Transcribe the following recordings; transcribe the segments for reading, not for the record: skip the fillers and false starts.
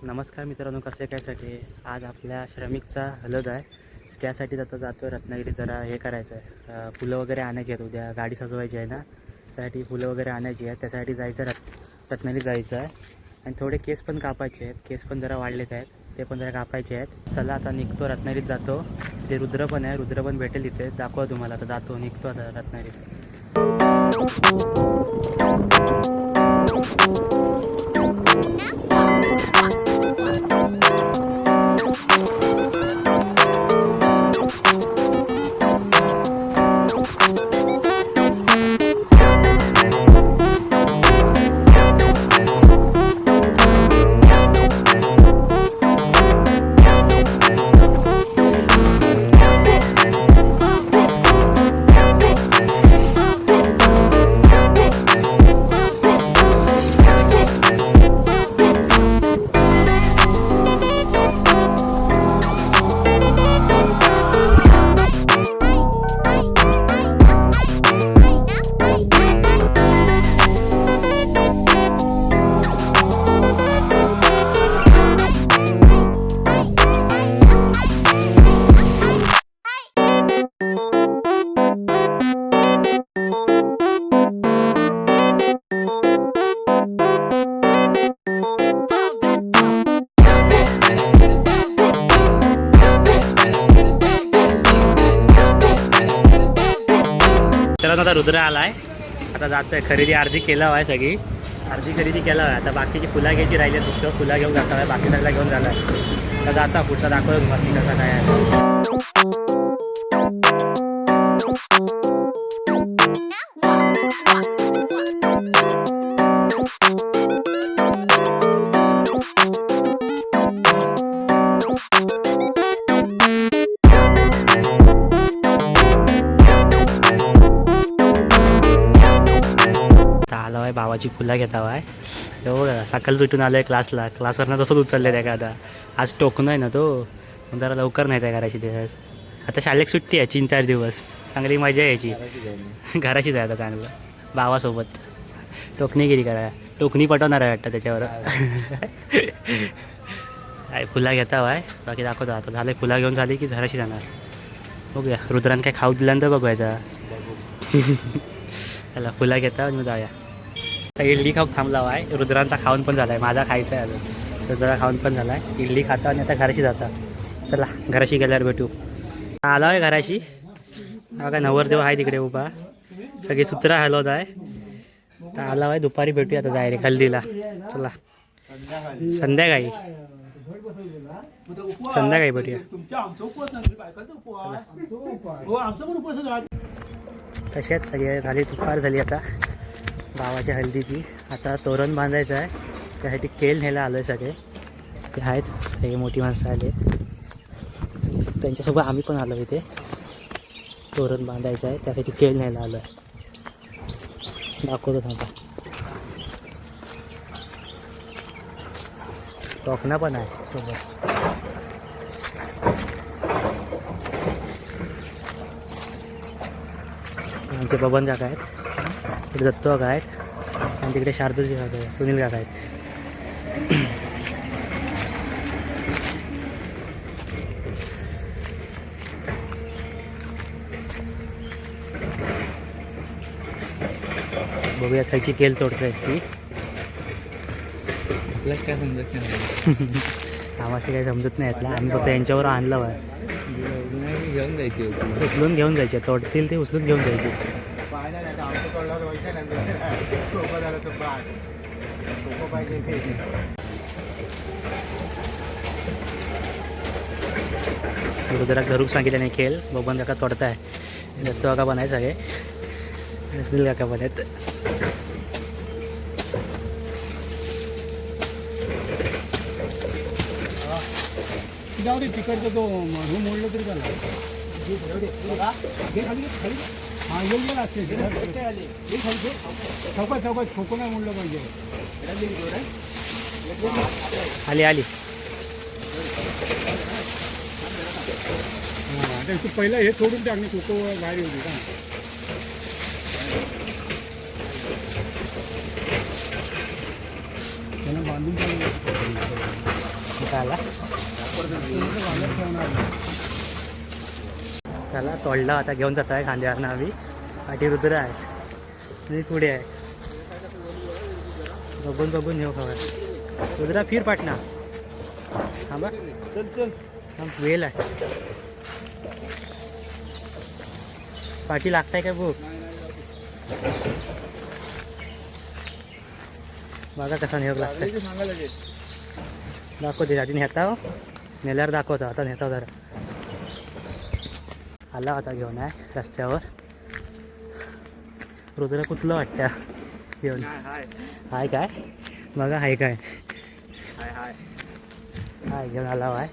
नमस्कार मित्रांनो, कसे कायसाठी आज आपल्या श्रमिकचा हलद आहे. त्यासाठी आता जातो आहे रत्नागिरी. जरा हे करायचं आहे, फुलं वगैरे आणायची आहेत. उद्या गाडी सजवायची आहे ना, त्यासाठी फुलं वगैरे आणायची आहेत. त्यासाठी जायचं रत्नागिरी जायचं आहे. आणि थोडे केस पण कापायचे आहेत. केस पण जरा वाढलेत आहेत, ते पण जरा कापायचे आहेत. चला आता निघतो, रत्नागिरीत जातो. ते रुद्र पण आहे, रुद्र पण भेटेल इथे, दाखवा तुम्हाला. आता जातो, निघतो आता रत्नागिरीत. तर आता रुद्र आला आहे. आता जातो आहे, खरेदी अर्धी केला आहे, सगळी अर्धी खरेदी केला आहे. आता बाकीची फुला घ्यायची राहिली आहेत, फक्त फुला घेऊन जातो आहे. बाकी सगळा घेऊन झाला आहे. तर जाता पुढचा दाखवतो तुम्हाला कसा काय आहे. भावाची फुलं घेता आहे. एवढं सकाळी तुटून आलं आहे क्लासवरनं तसंच उचललं आहे. आता आज टोकन आहे ना, तो जरा लवकर नाही त्या घराची दिवस. आता शाळेत सुट्टी आहे 3-4 दिवस, चांगली मजा यायची. घराशीच आहे आता चांगलं, भावासोबत टोकणीगिरी करा. टोकणी पटवणार आहे वाटतं त्याच्यावर. काय फुला घेता आहे, बाकी दाखवतो. आता झालं फुला घेऊन झाली की घराशी जाणार. बघूया रुद्रान काय खाऊ दिल्यानंतर बघवायचा. त्याला फुला घेता आणि मग जाऊया. इडली खाऊ थांबला आहे. रुद्रांचा खाऊन पण झाला आहे, माझा खायचा आहे अजून. रुद्रा खाऊन पण झाला आहे. इडली खाता आणि आता घराशी जाता. चला घराशी गेल्यावर भेटू. आला आहे घराशी. हा काय नवरदेव आहे तिकडे उभा, सगळी सूत्र हलवत आहे. तर आला आहे, दुपारी भेटूया आता जाय रे हल्दीला. चला संध्याकाळी भेटूया. तशाच सगळे झाली, दुपार झाली आता भावाच्या हल्दीची. आता तोरण बांधायचं आहे, त्यासाठी केल न्यायला आलो आहे. सगळे ते आहेत, सगळे मोठी माणसं आले, त्यांच्यासोबत आम्ही पण आलो इथे. तोरण बांधायचं आहे, त्यासाठी केल न्यायला आलो आहे. दाखवतो थांबा. टोकणा पण आहे सोबत. आमचे बबन काका आहेत, तिकडे दत्तू काका आहेत, आणि तिकडे शार्दूजी काका आहेत, सुनील काका आहेत. बघूया खायची केल तोडतायत ती. आपल्याला काय समजत नाही. आम्हाला काही समजत नाही यातला. आम्ही फक्त यांच्यावर आणलं आहे. घेऊन जायची, उचलून घेऊन जायचे. तोडतील ते उचलून घेऊन जायचे. रुद्राक धरूक सांगितलं नाही खेळ. बबन काका तोडताय, दत्तू काका पण आहे सगळे, सुनील काका पण आहेत. जाऊ दे, तिकडचं तो मोडलं तरी चाललं. हां येईल असते चौकात खोकं नाही मोडलं पाहिजे. आली आली. हां तू पहिला हे सोडून टाकणे, खोकं बाहेर येऊ दे का. त्यांना बांधून त्याला त्याला तोडला आता घेऊन जात आहे खांद्यावरनं आम्ही. पाठी रुद्र आहे मी पुढे आहे. बघून बघून येऊ खबर. रुद्रा फिर पाटणा थांबा. चल चल वेल आहे. पाठी लागताय का भूक बघा कसा नेऊ लागतंय. दाखवते आधी नेता हो नेल्यावर दाखवतो. आता नेता जरा आला होता घेऊन आहे रस्त्यावर. रुद्र कुठलं वाटतं घेऊन हाय काय बघा हाय काय हाय घेऊन आला आहे.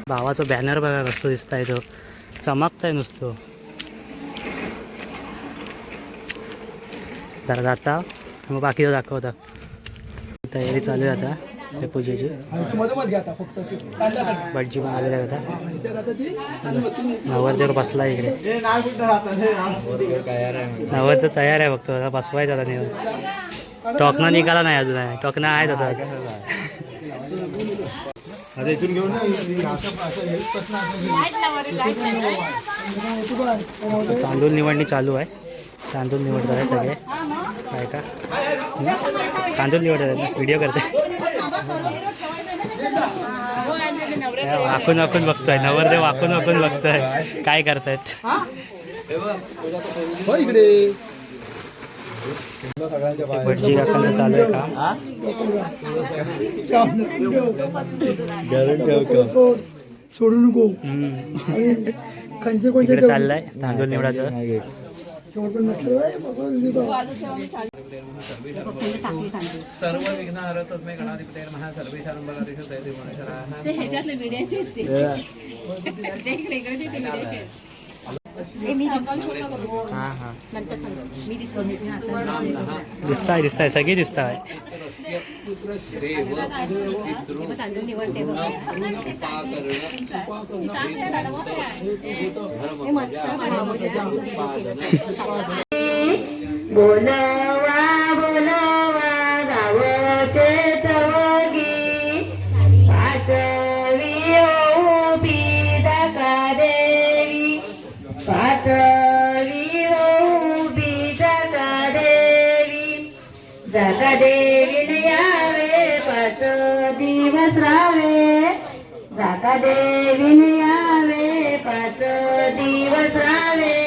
भावाचं बॅनर बघा कसं दिसत आहे. तो चमकताय नुसतं. जरा जाता मग बाकीचं दाखवता. तयारी चालू आहे आता त्या पूजेची. भटजी पण आलेला होता. नवरदेव बसला इकडे. नवरदेव तयार आहे फक्त बसवायचा आता नेऊन. टोकना निघाला नाही अजून आहे. टोकना आहे तसा. तांदूळ निवडणी चालू आहे. तांदूळ निवडतात आहे सगळे काय का तांदूळ निवडतात. व्हिडिओ करते वाकून वाकून बघतोय. नवरदेव वाकून वाकून बघतोय काय करतायत. भटजी काकांचं चालू आहे काम. सोडू नको. इकडे चाललंय तांदूळ निवडायचं. सर्व विघ्न हरतोस्मै गणाधिपते नमः सर्वेषां बलादिषु दैवी मनुष्यराः. ते ह्याच्यातले व्हिडिओचे ते इकडे हां हां नंतर सांगतो मी दिसताय दिसताय सगळी दिसताय. तांदूळ निवडते बोलवा बोलवा गावचे चवगी पाचवी उभी धका देवी. पाचवी उभी धका देवी. धका देवीने यावे पाच दिवस राहावे. धका देवीने यावे पाच दिवस राहावे.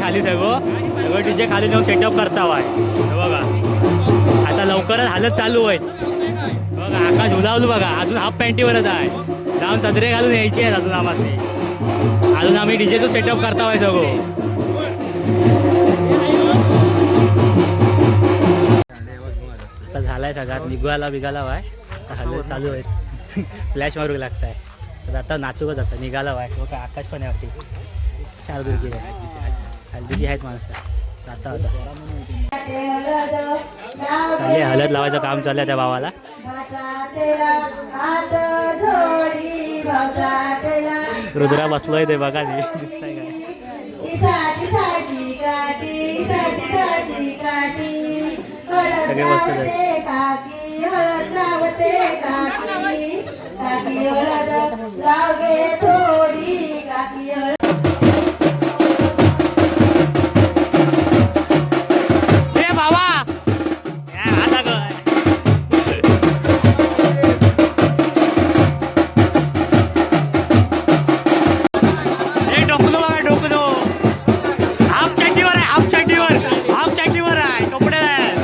खाली सगळं डीजे खाली जाऊन सेटअप करता वाय बघा. आता लवकरच हालत चालू आहेत बघा. आकाश उलावलं बघा. अजून हाफ पॅन्टीवरच आहे. जाऊन सदरे घालून यायची आहेत अजून आम्हाला. अजून आम्ही डीजेचं सेटअप करता वाय सगळं. आता झालाय सगळ्यात निघाला बिघाला वाय. आता हालत चालू आहेत. फ्लॅश मारू लागत आहे. तर आता नाचूकच आता निघाला वाय. बघा आकाश पण आहे. शार्दुल हल्दीची आहेत माणसं. आता होता चालले हळद लावायचं काम चाललंय त्या भावाला. रुद्रा बसलोय ते बघा दिसतंय काय सगळे बसतात. लागे थोडी काकी ए बाबा आता ग ए डोकलो बघा डोकलो हाफ चड्डीवर आहे हाफ चड्डीवर हाफ चड्डीवर आहे कपडे आहेत.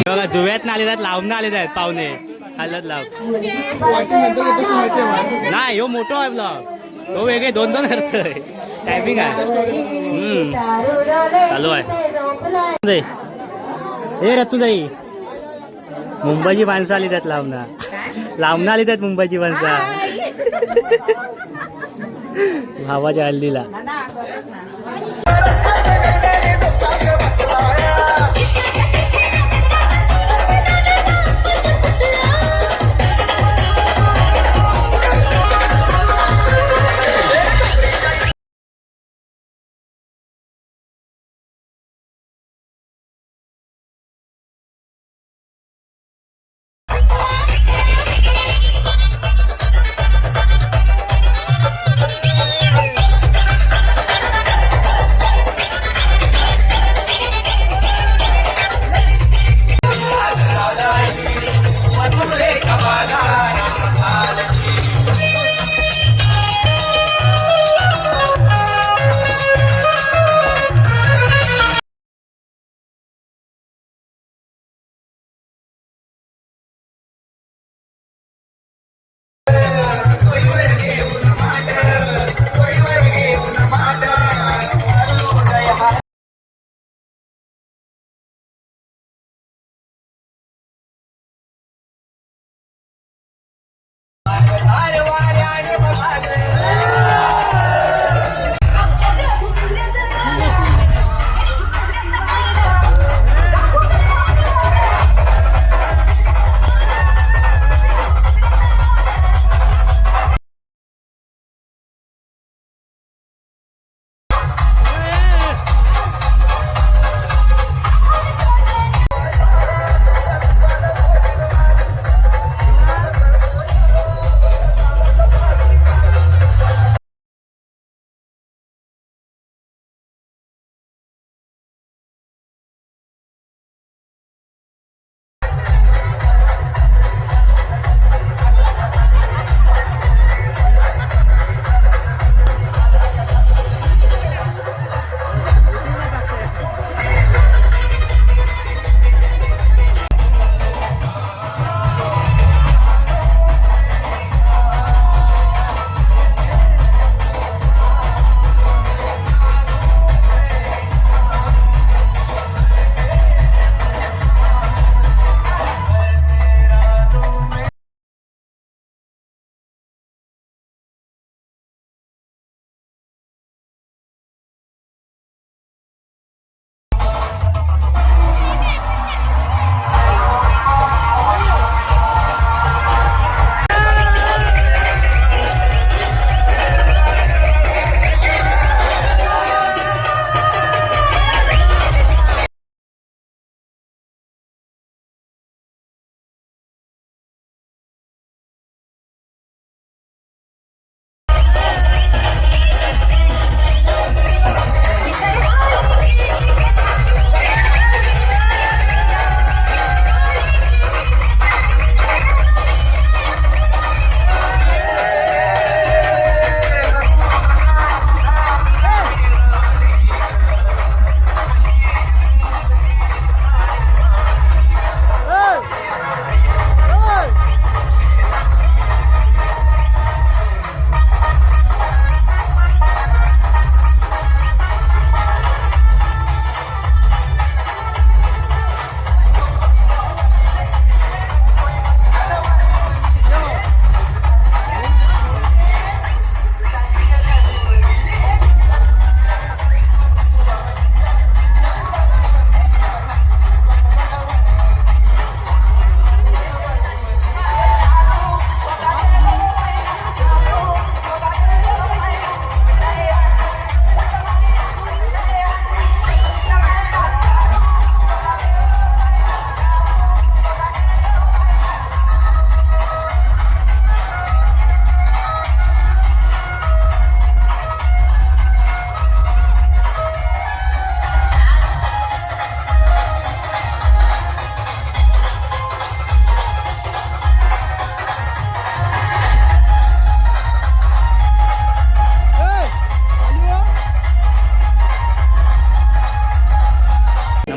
बघा जुव्यात आलेले आहेत लावून आलेले आहेत पाहुणे हलत लाव नाही ह्यो मोठो आहे ब्लॉग तो वेगळे दोन दोन करतोय टायपिंग आहे चालू आहे हे रतुदाई मुंबईची माणसं आली त्यात लावणं आली त्यात मुंबईची माणसं भावाच्या हल्दीला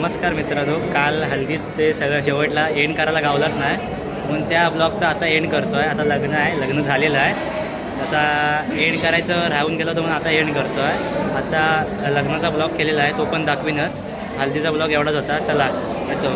नमस्कार मित्रांनो, काल हल्दीत ते सगळं शेवटला एंड करायला गावलाच नाही म्हणून त्या ब्लॉगचा आता एंड करतो आहे. आता लग्न आहे, लग्न झालेलं आहे, आता एंड करायचं राहून गेलं होतं म्हणून आता एंड करतो आहे. आता लग्नाचा ब्लॉग केलेला आहे तो पण दाखवीनच. हल्दीचा ब्लॉग एवढाच होता. चला येतो.